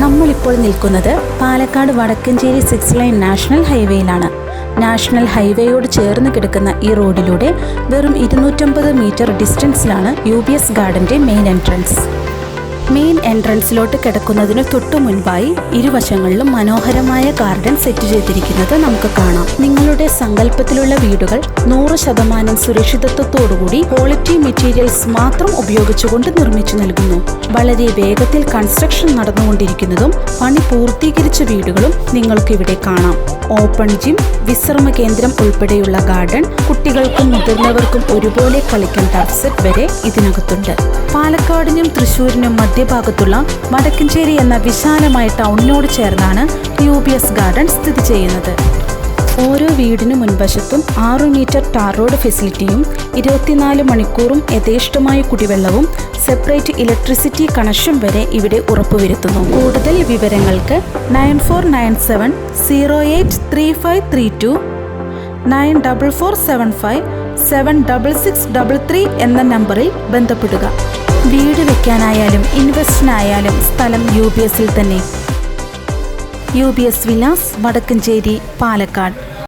നമ്മളിപ്പോൾ നിൽക്കുന്നത് Palakkad Vadakkencherry 6 line national ഹൈവേയിലാണ്. നാഷണൽ ഹൈവേയോട് ചേർന്ന് കിടക്കുന്ന ഈ റോഡിലൂടെ വെറും 250 മീറ്റർ ഡിസ്റ്റൻസിലാണ് UBS ഗാർഡന്റെ മെയിൻ എൻട്രൻസ്. മെയിൻ എൻട്രൻസിലോട്ട് കിടക്കുന്നതിന് തൊട്ടു മുൻപായി ഇരുവശങ്ങളിലും മനോഹരമായ ഗാർഡൻ സെറ്റ് ചെയ്തിരിക്കുന്നത് നമുക്ക് കാണാം. നിങ്ങളുടെ സങ്കല്പത്തിലുള്ള വീടുകൾ 100% സുരക്ഷിതത്വത്തോടുകൂടി ക്വാളിറ്റി മെറ്റീരിയൽസ് മാത്രം ഉപയോഗിച്ചുകൊണ്ട് നിർമ്മിച്ചു നൽകുന്നു. വളരെ വേഗത്തിൽ കൺസ്ട്രക്ഷൻ നടന്നുകൊണ്ടിരിക്കുന്നതും പണി പൂർത്തീകരിച്ച വീടുകളും നിങ്ങൾക്കിവിടെ കാണാം. ഓപ്പൺ ജിം, വിശ്രമ കേന്ദ്രം ഉൾപ്പെടെയുള്ള ഗാർഡൻ, കുട്ടികൾക്കും മുതിർന്നവർക്കും ഒരുപോലെ കളിക്കാൻ ടർഫ് സെറ്റ് വരെ ഇതിനകത്തുണ്ട്. പാലക്കാടിനും തൃശ്ശൂരിനും മധ്യഭാഗത്തുള്ള വടക്കഞ്ചേരി എന്ന വിശാലമായ ടൗണിനോട് ചേർന്നാണ് UBS ഗാർഡൻ സ്ഥിതി ചെയ്യുന്നത്. ഓരോ വീടിനു മുൻവശത്തും 6 മീറ്റർ ടാർ റോഡ് ഫെസിലിറ്റിയും 24 മണിക്കൂറും യഥേഷ്ടമായ കുടിവെള്ളവും സെപ്പറേറ്റ് ഇലക്ട്രിസിറ്റി കണക്ഷൻ വരെ ഇവിടെ ഉറപ്പുവരുത്തുന്നു. കൂടുതൽ വിവരങ്ങൾക്ക് 9497508332 944757663 എന്ന നമ്പറിൽ ബന്ധപ്പെടുക. വീട് വെക്കാനായാലും ഇൻവെസ്റ്റിനായാലും സ്ഥലം UBSൽ തന്നെ. UBS വിലാസ്, വടക്കഞ്ചേരി, പാലക്കാട്.